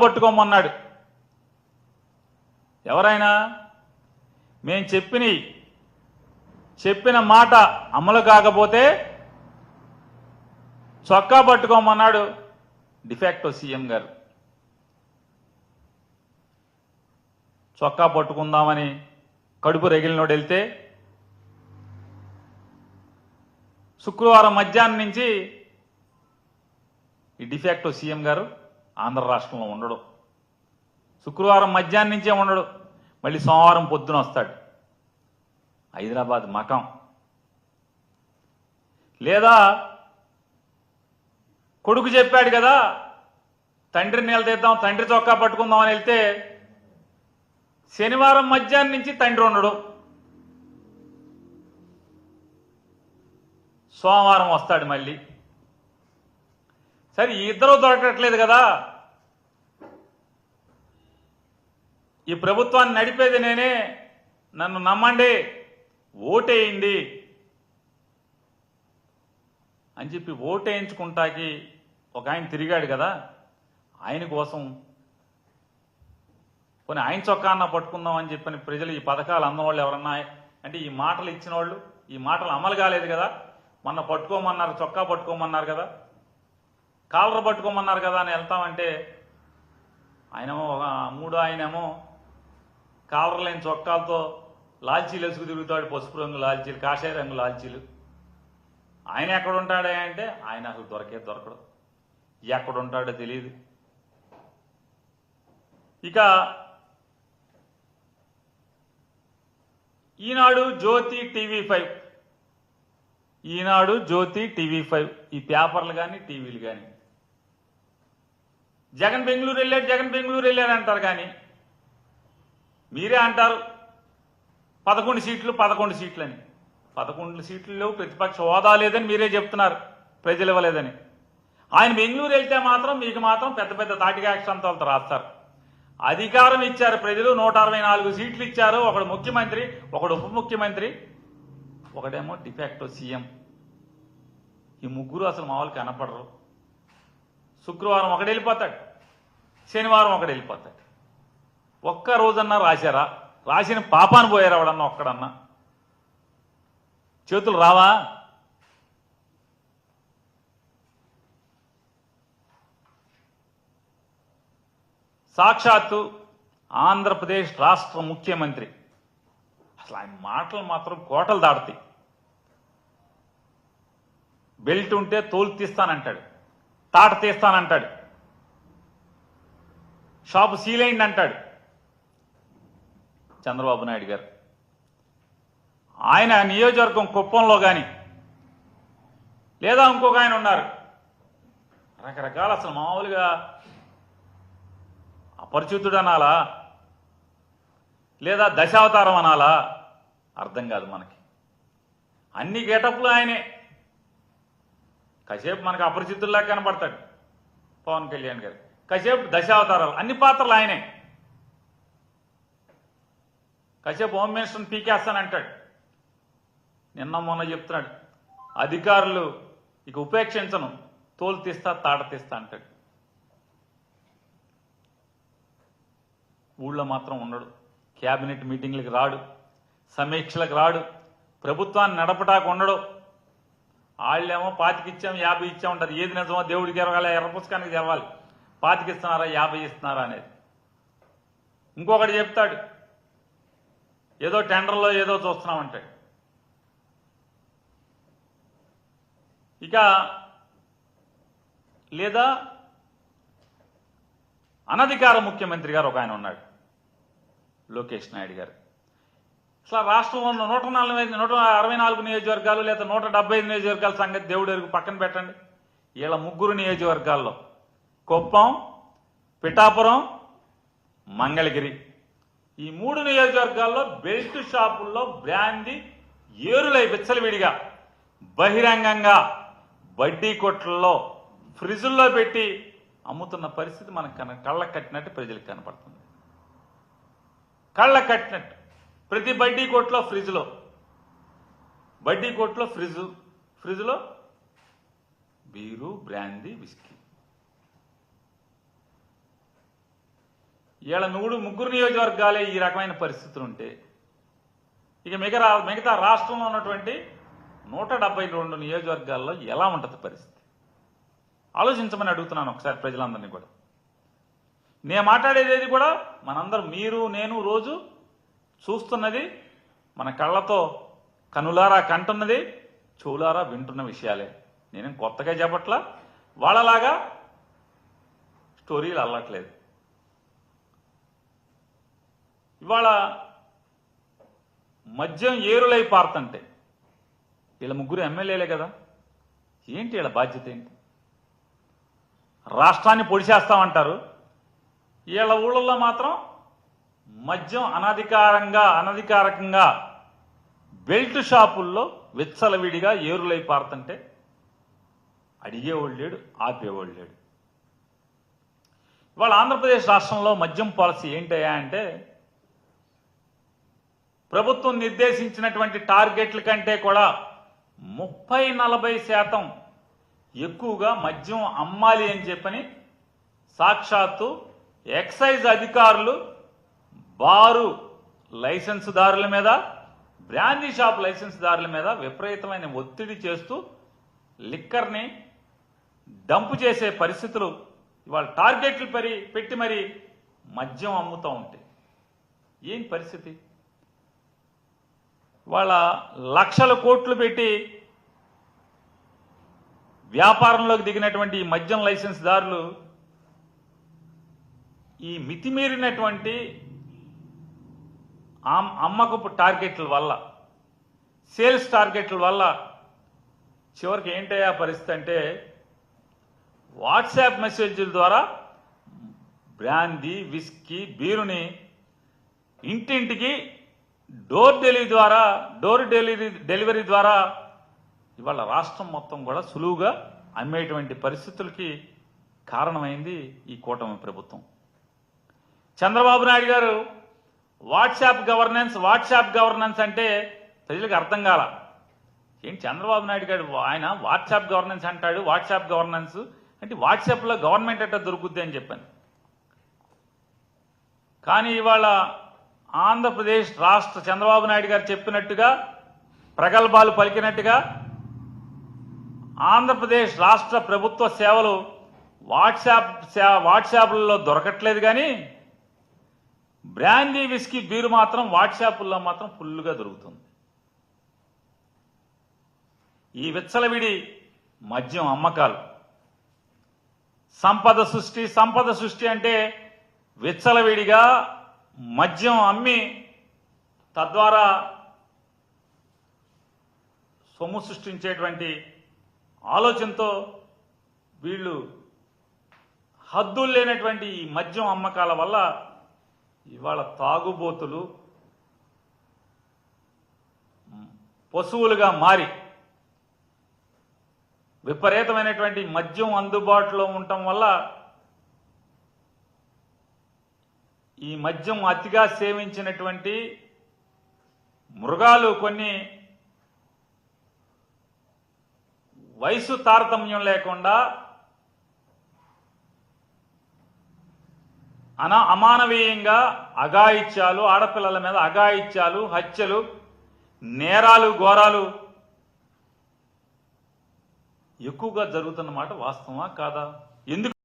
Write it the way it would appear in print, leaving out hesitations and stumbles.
పట్టుకోమన్నాడు. ఎవరైనా మేము చెప్పిన మాట అమలు కాకపోతే చొక్కా పట్టుకోమన్నాడు డిఫాక్టో సీఎం గారు. చొక్కా పట్టుకుందామని కడుపు రగిలినోడు వెళ్తే శుక్రవారం మధ్యాహ్నం నుంచి ఈ డిఫాక్టో సీఎం గారు ఆంధ్ర రాష్ట్రంలో ఉండడు. శుక్రవారం మధ్యాహ్నం నుంచే ఉండడు. మళ్ళీ సోమవారం పొద్దున వస్తాడు. హైదరాబాద్ మకం. లేదా కొడుకు చెప్పాడు కదా తండ్రిని నిలదీద్దాం, తండ్రి చొక్కా పట్టుకుందాం అని వెళ్తే శనివారం మధ్యాహ్నం నుంచి తండ్రి ఉండడు. సోమవారం వస్తాడు మళ్ళీ. సరే ఇద్దరూ దొరకట్లేదు కదా. ఈ ప్రభుత్వాన్ని నడిపేది నేనే, నన్ను నమ్మండి, ఓటేయండి అని చెప్పి ఓటేయించుకుంటాకి ఒక ఆయన తిరిగాడు కదా. ఆయన కోసం పోనీ ఆయన చొక్కా అన్న పట్టుకుందాం అని చెప్పని ప్రజలు ఈ పథకాలు అందవాళ్ళు ఎవరన్నా అంటే ఈ మాటలు ఇచ్చిన వాళ్ళు ఈ మాటలు అమలు కాలేదు కదా. మొన్న పట్టుకోమన్నారు, చొక్కా పట్టుకోమన్నారు కదా, కాలర్ పట్టుకోమన్నారు కదా అని వెళ్తామంటే ఆయనేమో ఆయనేమో కాలర్ లేని చొక్కాలతో లాల్చీలు వేసుకు తిరుగుతాడు. పసుపు రంగు లాల్చీలు, కాషాయ రంగు లాల్చీలు. ఆయన ఎక్కడ ఉంటాడే అంటే ఆయన అసలు దొరకడు. ఎక్కడ ఉంటాడో తెలియదు. ఇక ఈనాడు, జ్యోతి, టీవీ5 ఈ పేపర్లు కానీ టీవీలు కానీ జగన్ బెంగళూరు వెళ్ళాడు అంటారు. కానీ మీరే అంటారు 11 సీట్లు అని. 11 సీట్లు లేవు, ప్రతిపక్ష హోదా లేదని మీరే చెప్తున్నారు, ప్రజలు ఇవ్వలేదని. ఆయన బెంగళూరు వెళ్తే మాత్రం మీకు మాత్రం పెద్ద పెద్ద తాటిగా అక్షంతాలతో రాస్తారు. అధికారం ఇచ్చారు ప్రజలు, 164 సీట్లు ఇచ్చారు. ఒకడు ముఖ్యమంత్రి, ఒకడు ఉప ముఖ్యమంత్రి, ఒకడేమో డిఫాక్టో సీఎం. ఈ ముగ్గురు అసలు మామూలు కనపడరు. శుక్రవారం ఒకడు వెళ్ళిపోతాడు, శనివారం ఒకడు వెళ్ళిపోతాడు. ఒక్క రోజన్నా రాశారా? రాసిన పాపాను పోయారు ఎవడన్నా ఒక్కడన్నా? చేతులు రావా? సాక్షాత్తు ఆంధ్రప్రదేశ్ రాష్ట్ర ముఖ్యమంత్రి. అసలు ఆయన మాటలు మాత్రం కోటలు దాడుతాయి. బెల్ట్ ఉంటే తోలు తీస్తానంటాడు, తాట తీస్తానంటాడు, షాపు సీల్ అయింది అంటాడు చంద్రబాబు నాయుడు గారు. ఆయన నియోజకవర్గం కుప్పంలో కానీ లేదా ఇంకొక ఆయన ఉన్నారు, రకరకాల అసలు మామూలుగా అపరిచితుడు అనాలా లేదా దశావతారం అనాలా అర్థం కాదు మనకి. అన్ని గెటప్లు ఆయనే. కాసేపు మనకు అపరిచితుల్లా కనబడతాడు పవన్ కళ్యాణ్ గారు, కాసేపు దశావతారాలు, అన్ని పాత్రలు ఆయనే. కాసేపు హోమ్ మినిస్టర్ని పీకేస్తానంటాడు. నిన్న మొన్న చెప్తున్నాడు అధికారులు ఇక ఉపేక్షించను, తోలు తీస్తా తాట తీస్తా అంటాడు. ఊళ్ళో మాత్రం ఉండడు, క్యాబినెట్ మీటింగ్లకు రాడు, సమీక్షలకు రాడు, ప్రభుత్వాన్ని నడపటాకు ఉండడు. వాళ్ళేమో 25 ఇచ్చాం 50 ఇచ్చాం ఉంటారు. ఏది నిజమో దేవుడికి ఎరగాలి, ఎర్ర పుస్తకానికి తెరవాలి. 25 ఇస్తున్నారా 50 ఇస్తున్నారా అనేది. ఇంకొకటి చెప్తాడు ఏదో టెండర్లో ఏదో చూస్తున్నామంటాడు. ఇక లేదా అనధికార ముఖ్యమంత్రి గారు ఒక ఆయన ఉన్నాడు, లోకేష్ నాయుడు గారు. అసలు రాష్ట్రంలో ఉన్న 164 నియోజకవర్గాలు లేదా 175 నియోజకవర్గాల సంగతి దేవుడి వరకు పక్కన పెట్టండి. వీళ్ళ 3 నియోజకవర్గాల్లో కుప్పం, పిఠాపురం, మంగళగిరి, ఈ 3 నియోజకవర్గాల్లో బెల్ట్ షాపుల్లో బ్రాందీ ఏరులై విచ్చలవిడిగా బహిరంగంగా వడ్డీ కొట్లలో ఫ్రిడ్జుల్లో పెట్టి అమ్ముతున్న పరిస్థితి మనకు కళ్ళకు కట్టినట్టు ప్రజలకు కనపడుతుంది. కళ్ళకు కట్టినట్టు ప్రతి బడ్డీ కొట్లో ఫ్రిడ్జ్లో బీరు, బ్రాందీ, విస్కీ. ఇవాళ ముగ్గురు నియోజకవర్గాలే ఈ రకమైన పరిస్థితులు ఉంటే ఇక మిగతా రాష్ట్రంలో ఉన్నటువంటి 172 నియోజకవర్గాల్లో ఎలా ఉంటుంది పరిస్థితి ఆలోచించమని అడుగుతున్నాను ఒకసారి ప్రజలందరినీ కూడా. నేను మాట్లాడేది కూడా మనందరం మీరు నేను రోజు చూస్తున్నది, మన కళ్ళతో కనులారా కంటున్నది, చెవులారా వింటున్న విషయాలే. నేనేం కొత్తగా చెప్పట్లా, వాళ్ళలాగా స్టోరీలు అల్లట్లేదు. ఇవాళ మద్యం ఏరులై పారుతుంటే వీళ్ళ ముగ్గురు ఎమ్మెల్యేలే కదా, ఏంటి వీళ్ళ బాధ్యత ఏంటి? రాష్ట్రాన్ని పొడిచేస్తామంటారు, వీళ్ళ ఊళ్ళల్లో మాత్రం మద్యం అనధికారికంగా బెల్ట్ షాపుల్లో విచ్చలవిడిగా ఏరులై పారుతుంటే అడిగేవాళ్ళు లేడు, ఆపేవాళ్ళు లేడు. ఇవాళ ఆంధ్రప్రదేశ్ రాష్ట్రంలో మద్యం పాలసీ ఏంటయ్యా అంటే, ప్రభుత్వం నిర్దేశించినటువంటి టార్గెట్ల కంటే కూడా 30-40% ఎక్కువగా మద్యం అమ్మాలి అని చెప్పని సాక్షాత్తు ఎక్సైజ్ అధికారులు బారు లైసెన్సుదారుల మీద, బ్రాందీ షాప్ లైసెన్సుదారుల మీద విపరీతమైన ఒత్తిడి చేస్తూ లిక్కర్ని డంపు చేసే పరిస్థితులు ఇవాళ టార్గెట్లు పెట్టి మరి మద్యం అమ్ముతూ ఉంటాయి. ఏం పరిస్థితి? వాళ్ళ లక్షల కోట్లు పెట్టి వ్యాపారంలోకి దిగినటువంటి ఈ మద్యం లైసెన్స్దారులు ఈ మితిమీరినటువంటి అమ్మకపు టార్గెట్ల వల్ల, సేల్స్ టార్గెట్ల వల్ల చివరికి ఏంటయ్యా పరిస్థితి అంటే, వాట్సాప్ మెసేజ్ల ద్వారా బ్రాందీ, విస్కీ, బీరుని ఇంటింటికి డోర్ డెలివరీ ద్వారా ఇవాళ రాష్ట్రం మొత్తం కూడా సులువుగా అమ్మేటువంటి పరిస్థితులకి కారణమైంది ఈ కూటమి ప్రభుత్వం. చంద్రబాబు నాయుడు గారు వాట్సాప్ గవర్నెన్స్ అంటే ప్రజలకు అర్థం కాల. ఏంటి చంద్రబాబు నాయుడు గారు ఆయన వాట్సాప్ గవర్నెన్స్ అంటాడు, వాట్సాప్ గవర్నెన్స్ అంటే వాట్సాప్లో గవర్నమెంట్ ఎట్లా దొరుకుద్ది అని చెప్పాను. కానీ ఇవాళ ఆంధ్రప్రదేశ్ రాష్ట్ర చంద్రబాబు నాయుడు గారు చెప్పినట్టుగా, ప్రగల్భాలు పలికినట్టుగా ఆంధ్రప్రదేశ్ రాష్ట్ర ప్రభుత్వ సేవలు వాట్సాప్లలో దొరకట్లేదు. కానీ బ్రాందీ, విస్కీ, బీరు మాత్రం వాట్సాప్ల్లో మాత్రం ఫుల్గా దొరుకుతుంది. ఈ విచ్చలవిడి మద్యం అమ్మకాలు సంపద సృష్టి అంటే విచ్చలవిడిగా మద్యం అమ్మి తద్వారా సొమ్ము సృష్టించేటువంటి ఆలోచనతో వీళ్ళు హద్దులు లేనటువంటి ఈ మద్యం అమ్మకాల వల్ల ఇవాళ తాగుబోతులు పశువులుగా మారి విపరీతమైనటువంటి మద్యం అందుబాటులో ఉండటం వల్ల ఈ మద్యం అతిగా సేవించినటువంటి మృగాలు కొన్ని వయసు తారతమ్యం లేకుండా అమానవీయంగా అఘాయిత్యాలు, ఆడపిల్లల మీద అఘాయిత్యాలు, హత్యలు, నేరాలు, ఘోరాలు ఎక్కువగా జరుగుతున్నమాట వాస్తవమా కాదా? ఎందుకు